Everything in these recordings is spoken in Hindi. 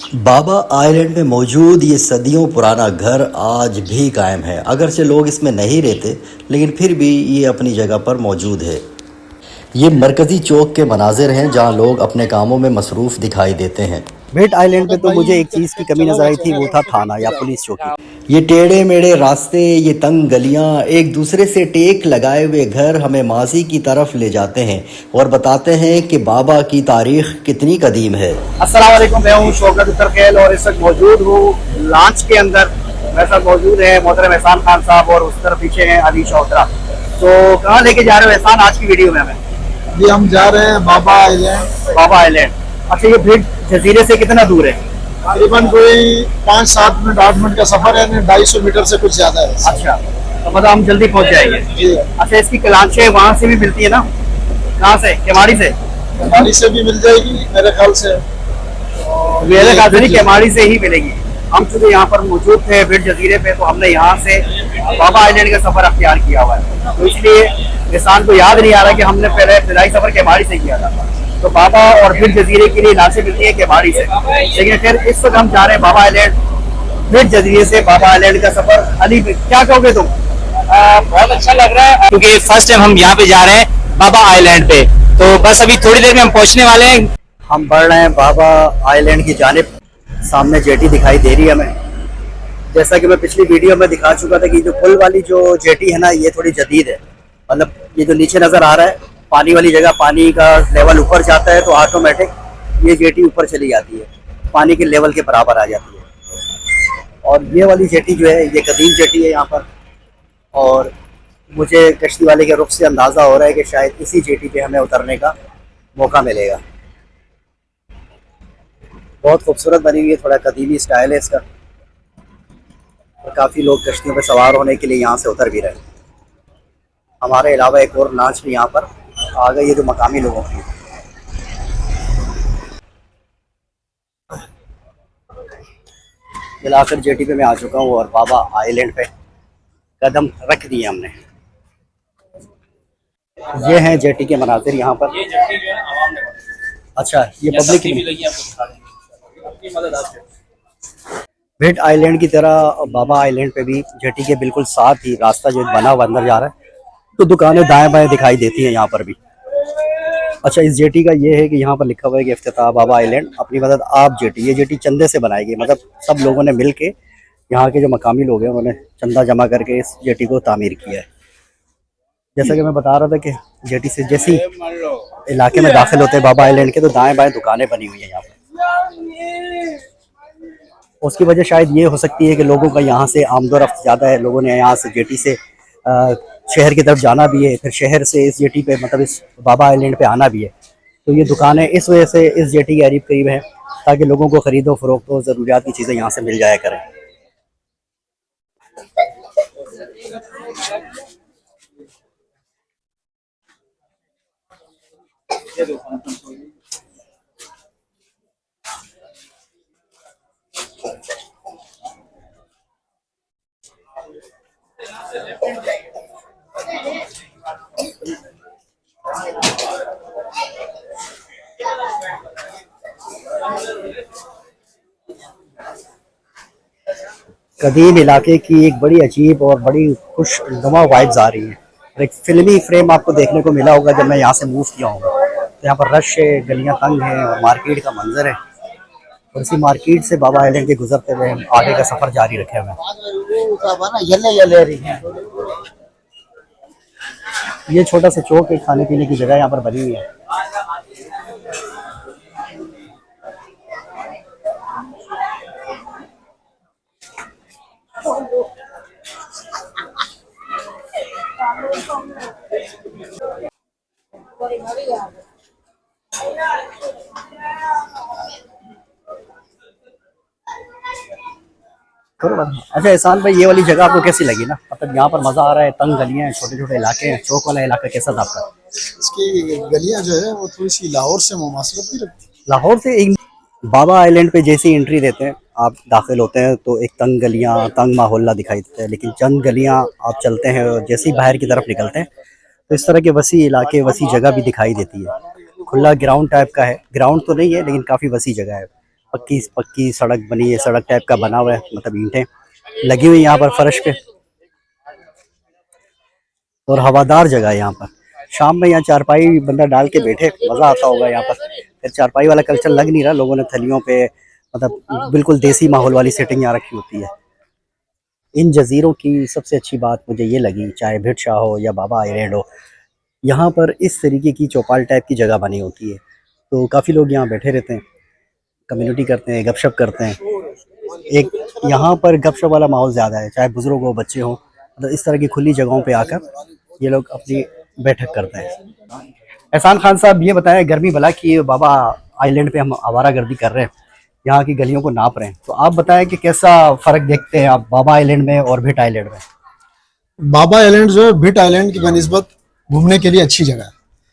बाबा आइलैंड में मौजूद ये सदियों पुराना घर आज भी कायम है। अगर से लोग इसमें नहीं रहते, लेकिन फिर भी ये अपनी जगह पर मौजूद है। ये मरकज़ी चौक के मनाजिर हैं जहाँ लोग अपने कामों में मसरूफ़ दिखाई देते हैं। भेट आइलैंड पे तो मुझे एक चीज़ की कमी नज़र आई थी, वो था थाना या पुलिस चौकी। ये टेढ़े मेढ़े रास्ते, ये तंग गलियाँ, एक दूसरे से टेक लगाए हुए घर हमें माजी की तरफ ले जाते हैं और बताते हैं कि बाबा की तारीख कितनी कदीम है। अस्सलाम वालेकुम, मैं हूँ शौकत उत्तरखेल और इस वक्त मौजूद हूँ लॉन्च के अंदर। मेरे साथ मौजूद है मोहतरम एहसान खान साहब और उस तरफ पीछे हैं अली चौधरा। तो कहाँ लेके जा रहे हो एहसान आज की वीडियो में हमें? जी हम जा रहे हैं बाबा आइलैंड। बाबा आइलैंड। अच्छा, ये ब्रिज जजीरे से कितना दूर है? तकरीबन कोई 5-7 मिनट 8 मिनट का सफर है, 250 मीटर से कुछ ज्यादा है। अच्छा, तो मतलब हम जल्दी पहुँच जाएंगे। जी, अच्छा, इसकी कलांचें वहाँ से भी मिलती है ना? कहाँ से? केमाड़ी से? गाड़ी से भी मिल जाएगी मेरे ख्याल से। मेरे ख्याल से केमाड़ी से ही मिलेगी। हम चूंकि यहाँ पर मौजूद थे ब्रिज जजीरे पे, तो हमने यहाँ से बाबा आइलैंड का सफर अख्तियार किया हुआ है। तो इसलिए इंसान को याद नहीं आ रहा कि हमने पहले इब्तदाई सफर केमाड़ी से किया था। तो बाबा और ब्रिज जजीरे के लिए लाशें मिलती है केमाड़ी से, लेकिन फिर इस वक्त हम जा रहे हैं बाबा आइलैंड। ब्रिज जजीरे से बाबा आइलैंड का सफर। अली, क्या कहोगे तुम? बहुत अच्छा लग रहा है क्योंकि फर्स्ट टाइम हम यहाँ पे जा रहे हैं बाबा आइलैंड पे। तो बस अभी थोड़ी देर में हम पहुँचने वाले हैं। हम बढ़ रहे हैं बाबा आइलैंड की जानिब। सामने जेटी दिखाई दे रही है हमें। जैसा कि मैं पिछली वीडियो में दिखा चुका था कि जो पुल वाली जो जेटी है ना, ये थोड़ी जदीद है। मतलब ये जो नीचे नज़र आ रहा है पानी वाली जगह, पानी का लेवल ऊपर जाता है तो ऑटोमेटिक ये जेटी ऊपर चली जाती है, पानी के लेवल के बराबर आ जाती है। और ये वाली जेटी जो है ये कदीम जेटी है यहाँ पर। और मुझे कश्ती वाले के रुख से अंदाज़ा हो रहा है कि शायद इसी जेटी पे हमें उतरने का मौका मिलेगा। बहुत खूबसूरत बनी हुई है, थोड़ा कदीमी स्टाइल है इसका। और काफ़ी लोग कश्तियों पे सवार होने के लिए यहाँ से उतर भी रहे हैं। हमारे अलावा एक और लॉन्च भी यहाँ पर आ गई है जो मकामी लोगों की। मिलाकर जेटी पे मैं आ चुका हूँ और बाबा आइलैंड पे कदम रख दिए हमने। ये हैं जेटी के मनाजिर यहाँ पर। अच्छा, ये पब्लिक की भेट आइलैंड की तरह बाबा आइलैंड पे भी जेटी के बिल्कुल साथ ही रास्ता जो बना हुआ अंदर जा रहा है, तो दुकानें दाएं बाएं दिखाई देती हैं यहाँ पर भी। अच्छा, इस जेटी का ये है कि यहाँ पर लिखा हुआ है कि इफ्तिताह बाबा आइलैंड अपनी मदद आप जेटी। ये जेटी चंदे से बनाई गई, मतलब सब लोगों ने मिल के, यहाँ के जो मकामी लोग हैं उन्होंने चंदा जमा करके इस जेटी को तामीर किया है। जैसा कि मैं बता रहा था कि जेटी से जैसी इलाके में दाखिल होते हैं बाबा आइलैंड के, तो दाएं बाएं दुकानें बनी हुई हैं यहाँ पर। उसकी वजह शायद ये हो सकती है कि लोगों का यहाँ से आमदोरफ्त ज़्यादा है। लोगों ने यहाँ से जेटी से शहर की तरफ जाना भी है, फिर शहर से इस जेटी पे, मतलब इस बाबा आइलैंड पे आना भी है। तो ये दुकानें इस वजह से इस जेटी के करीब करीब हैं ताकि लोगों को ख़रीदो फरोख्त और ज़रूरियात की चीज़ें यहाँ से मिल जाया करें। कदीम इलाके की एक बड़ी अजीब और बड़ी खुशनुमा वाइब्स आ रही हैं। और एक फिल्मी फ्रेम आपको देखने को मिला होगा जब मैं यहाँ से मूव किया हूँ। तो यहाँ पर रश है, गलियाँ तंग हैं और मार्केट का मंजर है। और इसी मार्केट से बाबा आइलैंड के गुजरते हुए हम आगे का सफ़र जारी रखे हुए हैं। ये छोटा सा चौक है, खाने पीने की जगह यहाँ पर बनी हुई है। अच्छा एहसान भाई, ये वाली जगह आपको कैसी लगी ना? मतलब यहाँ पर मज़ा आ रहा है, तंग गलियाँ हैं, छोटे छोटे इलाके हैं, चौक वाला इलाका कैसा था आपका? इसकी गलियां जो है वो थोड़ी सी लाहौर से मुमासलत भी रखती है। लाहौर से एक बाबा आइलैंड पे जैसी एंट्री देते हैं, आप दाखिल होते हैं तो एक तंग गलियाँ, तंग माहौल दिखाई देता है। लेकिन चंद गलियाँ आप चलते हैं और जैसे ही बाहर की तरफ निकलते हैं तो इस तरह के वसी इलाके, वसी जगह भी दिखाई देती है। खुला ग्राउंड टाइप का है, ग्राउंड तो नहीं है लेकिन काफ़ी वसी जगह है। पक्की पक्की सड़क बनी है, सड़क टाइप का बना हुआ है, मतलब ईंटें लगी हुई यहाँ पर फर्श पे, और हवादार जगह है यहाँ पर। शाम में यहाँ चारपाई बंदा डाल के बैठे, मज़ा आता होगा यहाँ पर। फिर चारपाई वाला कल्चर लग नहीं रहा, लोगों ने थलियों पे, मतलब बिल्कुल देसी माहौल वाली सेटिंग यहाँ रखी होती है। इन जजीरों की सबसे अच्छी बात मुझे ये लगी, चाहे भिट शाह हो या बाबा आइलैंड हो, यहाँ पर इस तरीके की चौपाल टाइप की जगह बनी होती है, तो काफ़ी लोग यहाँ बैठे रहते हैं, कम्युनिटी करते हैं, गपशप करते हैं। एक यहाँ पर गपशप वाला माहौल ज़्यादा है, चाहे बुज़ुर्ग हो, बच्चे हो, मतलब इस तरह की खुली जगहों पे आकर ये लोग अपनी बैठक करते हैं। एहसान खान साहब, ये बताएं, गर्मी भला कि बाबा आइलैंड पे हम आवारागर्दी कर रहे हैं, यहाँ की गलियों को नाप रहे हैं, तो आप बताएं कि कैसा फ़र्क देखते हैं आप बाबा आइलैंड में और भिट आइलैंड में? बाबा आइलैंड जो है भिट आइलैंड की बनिस्बत घूमने के लिए अच्छी जगह है।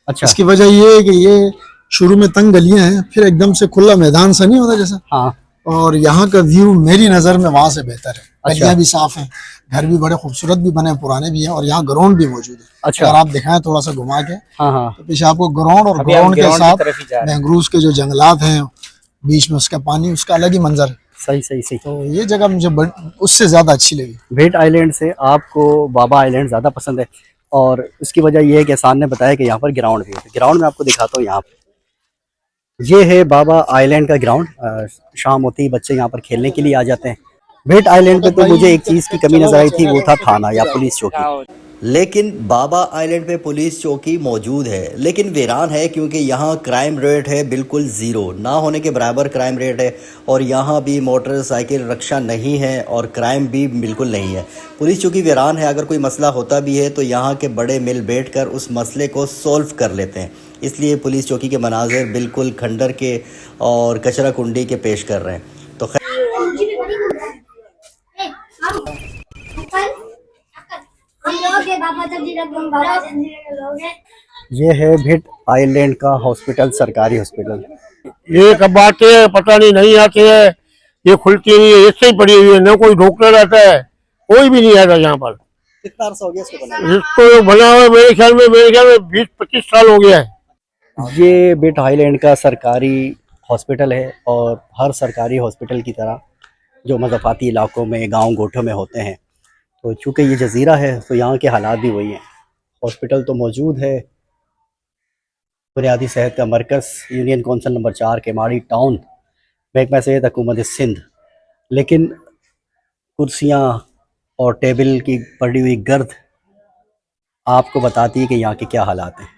अच्छा। इसकी वजह ये है कि ये शुरू में तंग गलियां हैं, फिर एकदम से खुला मैदान सा नहीं होता जैसा। हाँ। और यहाँ का व्यू मेरी नज़र में वहाँ से बेहतर है। अच्छा। गलियां भी साफ हैं, घर भी बड़े खूबसूरत भी बने, पुराने भी हैं, और यहाँ ग्राउंड भी मौजूद है। अच्छा। अगर आप दिखाएं थोड़ा सा घुमा के, हाँ हाँ, तो पीछे आपको ग्राउंड, और अभी हम ग्राउंड के ground की साथ तरफ ही जा रहे हैं। मैंग्रोव के जो जंगलात हैं, बीच में उसका पानी, उसका अलग ही मंजर है। सही सही सही। तो ये जगह मुझे उससे ज्यादा अच्छी लगी। भिट आइलैंड से आपको बाबा आइलैंड ज़्यादा पसंद है, और उसकी वजह यह है कि एहसान ने बताया कि यहाँ पर ग्राउंड भी है। ग्राउंड में आपको दिखाता हूँ, यहाँ पर ये है बाबा आइलैंड का ग्राउंड। शाम होती ही बच्चे यहाँ पर खेलने के लिए आ जाते हैं। भिट आइलैंड पे तो मुझे एक चीज़ की कमी नज़र आई थी, वो था थाना या पुलिस चौकी। लेकिन बाबा आइलैंड पे पुलिस चौकी मौजूद है, लेकिन वीरान है, क्योंकि यहाँ क्राइम रेट है बिल्कुल ज़ीरो, ना होने के बराबर क्राइम रेट है। और यहाँ भी मोटरसाइकिल रक्षा नहीं है और क्राइम भी बिल्कुल नहीं है। पुलिस चौकी वीरान है, अगर कोई मसला होता भी है तो यहाँ के बड़े मिल बैठकर उस मसले को सॉल्व कर लेते हैं। इसलिए पुलिस चौकी के मनाजिर बिल्कुल खंडर के और कचरा कुंडी के पेश कर रहे हैं। तो ये है भिट आइलैंड का हॉस्पिटल, सरकारी हॉस्पिटल। ये कब आते हैं पता नहीं आते हैं, ये खुलती नहीं है, इससे ही पड़ी हुई है, न कोई डॉक्टर आता है, कोई भी नहीं आता यहाँ पर। कितना अर्सा हो गया इसको बना? इसको बना हुआ मेरे ख्याल में 20-25 साल हो गया है। ये भिट आइलैंड का सरकारी हॉस्पिटल है, और हर सरकारी हॉस्पिटल की तरह जो मज़ाफ़ाती इलाकों में, गांव गोठों में होते हैं, तो चूँकि ये जजीरा है तो यहाँ के हालात भी वही हैं। हॉस्पिटल तो मौजूद है, बुनियादी सेहत का मरकज़, union council number 4 Keamari town, महकमा सेहत हुकूमत सिंध, लेकिन कुर्सियाँ और टेबल की पड़ी हुई गर्द आपको बताती है कि यहाँ के क्या हालात हैं।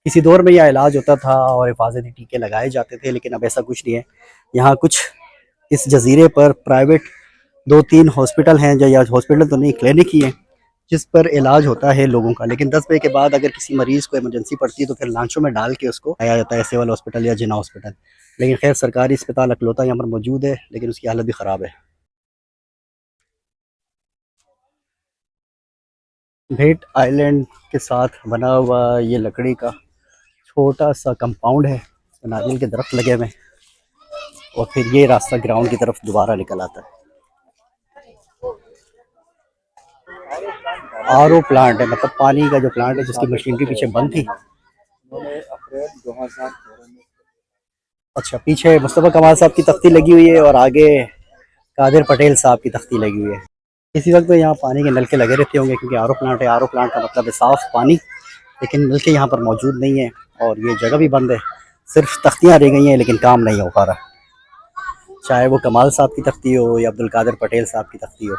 किसी दौर में यह इलाज होता था और हिफाजती टीके लगाए जाते थे, लेकिन अब ऐसा कुछ नहीं है। यहाँ कुछ इस जजीरे पर प्राइवेट 2-3 हॉस्पिटल हैं, जो या हॉस्पिटल तो नहीं, क्लिनिक ही हैं, जिस पर इलाज होता है लोगों का। लेकिन 10 बजे के बाद अगर किसी मरीज़ को इमरजेंसी पड़ती है तो फिर लांचों में डाल के उसको आया जाता है सिविल हॉस्पिटल या जिना हॉस्पिटल। लेकिन खैर सरकारी अस्पताल अकलौता यहाँ पर मौजूद है, लेकिन उसकी हालत भी ख़राब है। भिट आइलैंड के साथ बना हुआ ये लकड़ी का छोटा सा कंपाउंड है, नारियल के दरख्त लगे हुए, और फिर ये रास्ता ग्राउंड की तरफ दोबारा निकल आता है। आरओ प्लांट है, मतलब पानी का जो प्लांट है, जिसकी मशीनरी पीछे बंद थी। अच्छा, पीछे मुस्तफा कमाल साहब की तख्ती लगी हुई है और आगे कादिर पटेल साहब की तख्ती लगी हुई है। इसी वक्त तो यहाँ पानी के नलके लगे रहते होंगे, क्योंकि आरओ प्लांट है। आरओ प्लांट का मतलब है साफ़ पानी, लेकिन नलके यहाँ पर मौजूद नहीं है, और ये जगह भी बंद है, सिर्फ तख्तियाँ रह गई हैं, लेकिन काम नहीं हो पा रहा। चाहे वो कमाल साहब की तख्ती हो या अब्दुल कादिर पटेल साहब की तख्ती हो।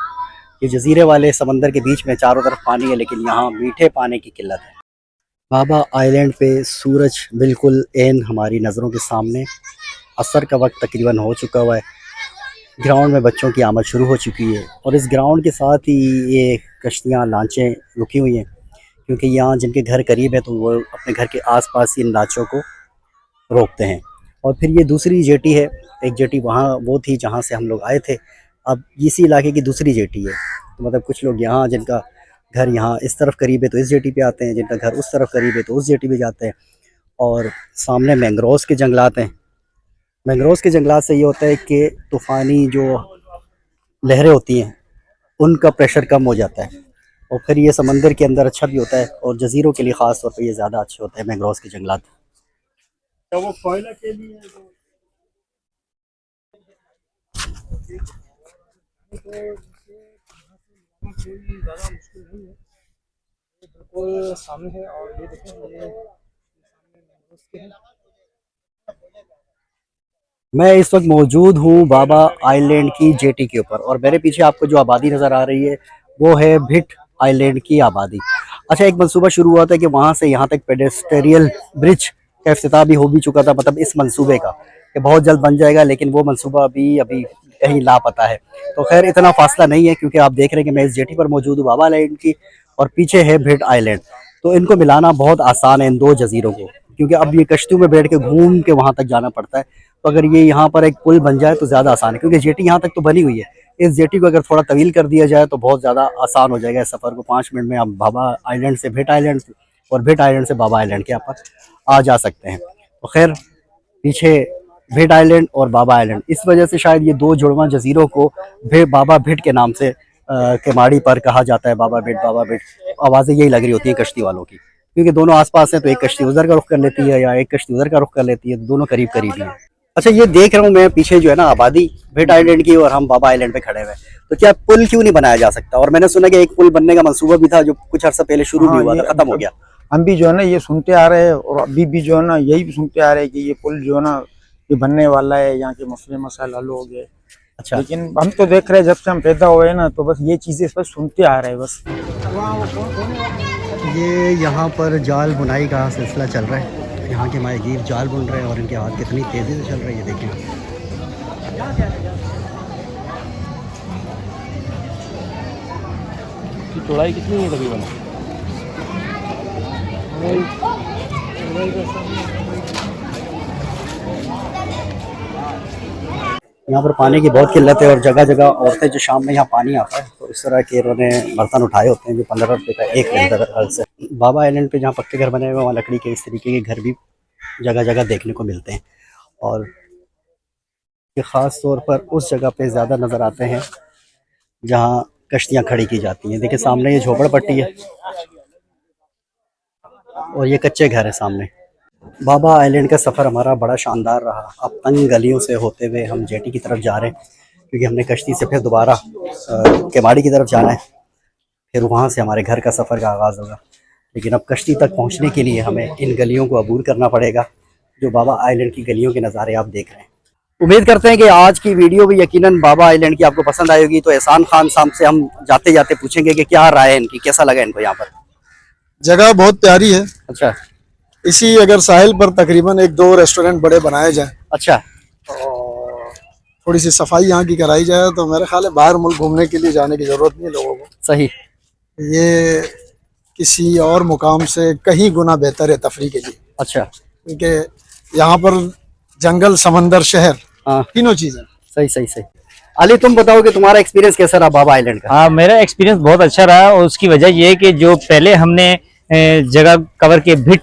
ये जजीरे वाले समंदर के बीच में चारों तरफ पानी है, लेकिन यहाँ मीठे पानी की किल्लत है। बाबा आइलैंड पे सूरज बिल्कुल ऐन हमारी नज़रों के सामने, असर का वक्त तकरीबन हो चुका हुआ है। ग्राउंड में बच्चों की आमद शुरू हो चुकी है, और इस ग्राउंड के साथ ही ये कश्तियाँ, लांचें रुकी हुई हैं, क्योंकि यहाँ जिनके घर करीब है तो वो अपने घर के आसपास ही इन लांचों को रोकते हैं। और फिर ये दूसरी जेटी है, एक जेटी वहाँ वो थी जहाँ से हम लोग आए थे, अब इसी इलाके की दूसरी जेटी है। तो मतलब कुछ लोग यहाँ, जिनका घर यहाँ इस तरफ करीब है तो इस जेटी पे आते हैं, जिनका घर उस तरफ करीब है तो उस जेटी पे जाते हैं। और सामने मैंग्रोव्स के जंगलात हैं। मैंग्रोव्स के जंगलात से ये होता है कि तूफ़ानी जो लहरें होती हैं उनका प्रेशर कम हो जाता है, और फिर ये समंदर के अंदर अच्छा भी होता है, और जजीरों के लिए ख़ास तौर पर ये ज़्यादा अच्छे होते हैं मैंग्रोव्स के जंगलात। बिल्कुल सामने है। और ये देखें, ये सामने है। मैं इस वक्त मौजूद हूँ बाबा आइलैंड की जेटी के ऊपर, और मेरे पीछे आपको जो आबादी नज़र आ रही है वो है भिट आइलैंड की आबादी। अच्छा, एक मंसूबा शुरू हुआ था कि वहाँ से यहाँ तक पेडेस्ट्रियल ब्रिज का इफ्तिताह भी हो भी चुका था, मतलब इस मंसूबे का कि बहुत जल्द बन जाएगा, लेकिन वो मंसूबा अभी कहीं लापता है। तो खैर इतना फासला नहीं है, क्योंकि आप देख रहे हैं कि मैं इस जेटी पर मौजूद हूँ बाबा आइलैंड की, और पीछे है भिट आइलैंड। तो इनको मिलाना बहुत आसान है इन दो जजीरों को, क्योंकि अब ये कश्तियों में बैठ के घूम के वहाँ तक जाना पड़ता है। तो अगर ये यहाँ पर एक पुल बन जाए तो ज़्यादा आसान है, क्योंकि जेटी यहाँ तक तो बनी हुई है। इस जेटी को अगर थोड़ा तवील कर दिया जाए तो बहुत ज़्यादा आसान हो जाएगा इस सफ़र को। 5 मिनट में आप बाबा आइलैंड से भिट आइलैंड और भिट आइलैंड से बाबा आइलैंड के यहाँ पर आ जा सकते हैं। तो खैर पीछे भिट आइलैंड और बाबा आइलैंड, इस वजह से शायद ये दो जुड़वा जजीरों को बाबा भिट के नाम से केमाड़ी पर कहा जाता है। बाबा भिट, बाबा भिट, आवाज़ें यही लग रही होती है कश्ती वालों की, क्योंकि दोनों आसपास हैं। तो एक कश्ती उधर का रुख कर लेती है या एक कश्ती उधर का रुख कर लेती है, तो दोनों करीब करीब ही हैं। अच्छा, ये देख रहा हूँ मैं पीछे जो है ना आबादी भिट आइलैंड की, और हम बाबा आइलैंड पे खड़े हुए हैं। तो क्या पुल क्यों नहीं बनाया जा सकता? और मैंने सुना कि एक पुल बनने का मंसूबा भी था जो कुछ अर्सा पहले शुरू भी हुआ था, खत्म हो गया। हम भी जो है ना ये सुनते आ रहे हैं, और अभी भी जो है ना यही भी सुनते आ रहे हैं कि ये पुल जो है ना ये बनने वाला है, यहाँ के मसले मसाइल हल हो गए। अच्छा, लेकिन हम तो देख रहे हैं जब से हम पैदा हुए हैं ना, तो बस ये चीजें बस सुनते आ रहे हैं बस। ये यहाँ पर जाल बुनाई का सिलसिला चल रहा है। यहाँ के माहीगीर जाल बुन रहे हैं और इनके हाथ कितनी तेज़ी से चल रही है, देखें। चौड़ाई कितनी है तकरीबन? यहाँ पर पानी की बहुत किल्लत है, और जगह जगह औरतें जो शाम में यहाँ पानी आता है तो इस तरह के इन्होंने बर्तन उठाए होते हैं जो 15 रुपये का एक मिलता से। बाबा आइलैंड पे जहाँ पक्के घर बने हुए हैं वहाँ लकड़ी के इस तरीके के घर भी जगह जगह देखने को मिलते हैं, और ये ख़ास तौर पर उस जगह पे ज़्यादा नज़र आते हैं जहाँ कश्तियाँ खड़ी की जाती हैं। देखिए सामने ये झोपड़पट्टी है और ये कच्चे घर है सामने। बाबा आइलैंड का सफ़र हमारा बड़ा शानदार रहा। अब तंग गलियों से होते हुए हम जेटी की तरफ जा रहे हैं, क्योंकि हमने कश्ती से फिर दोबारा केमाड़ी की तरफ जाना है, फिर वहाँ से हमारे घर का सफ़र का आगाज़ होगा। लेकिन अब कश्ती तक पहुँचने के लिए हमें इन गलियों को अबूर करना पड़ेगा, जो बाबा आइलैंड की गलियों के नज़ारे आप देख रहे हैं। उम्मीद करते हैं कि आज की वीडियो भी यकीनन बाबा आइलैंड की आपको पसंद आएगी। तो एहसान खान साहब से हम जाते जाते पूछेंगे कि क्या राय है इनकी, कैसा लगा इनको यहाँ पर। जगह बहुत प्यारी है। अच्छा इसी अगर साहिल पर तकरीबन 1-2 रेस्टोरेंट बड़े बनाए जाएं, अच्छा, और थोड़ी सी सफाई यहाँ की कराई जाए, तो मेरे ख्याल है बाहर मुल्क घूमने के लिए जाने की ज़रूरत नहीं है लोगों को। सही, ये किसी और मुकाम से कहीं गुना बेहतर है तफरी के लिए। अच्छा, क्योंकि यहाँ पर जंगल, समंदर, शहर, हाँ, तीनों चीज़ें। सही सही सही। अली, तुम बताओ कि तुम्हारा एक्सपीरियंस कैसा रहा बाबा आइलैंड का? हाँ, मेरा एक्सपीरियंस बहुत अच्छा रहा, और उसकी वजह ये है कि जो पहले हमने जगह कवर किए भिट,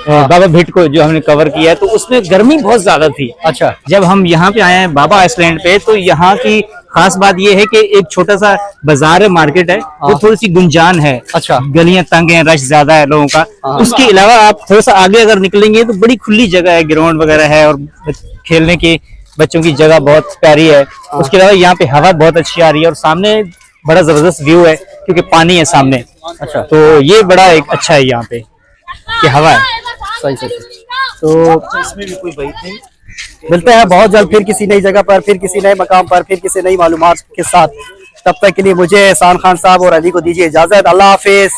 बाबा भिट को जो हमने कवर किया है, तो उसमें गर्मी बहुत ज्यादा थी। अच्छा, जब हम यहाँ पे आए हैं बाबा आइलैंड पे, तो यहाँ की खास बात ये है कि एक छोटा सा बाजार है, मार्केट है, वो थोड़ी सी गुंजान है। अच्छा, गलियां तंग हैं, रश ज्यादा है लोगों का। उसके अलावा आप थोड़ा सा आगे अगर निकलेंगे तो बड़ी खुली जगह है, ग्राउंड वगैरह है, और खेलने की बच्चों की जगह बहुत प्यारी है। उसके अलावा यहाँ पे हवा बहुत अच्छी आ रही है, और सामने बड़ा जबरदस्त व्यू है क्योंकि पानी है सामने। अच्छा, तो ये बड़ा एक अच्छा है यहाँ पे कि हवा है। सही सही। तो इसमें भी कोई बात नहीं। मिलते हैं बहुत जल्द फिर किसी नई जगह पर, फिर किसी नए मकाम पर, फिर किसी नई मालूमात के साथ। तब तक के लिए मुझे एहसान खान साहब और अली को दीजिए इजाजत। अल्लाह हाफिज।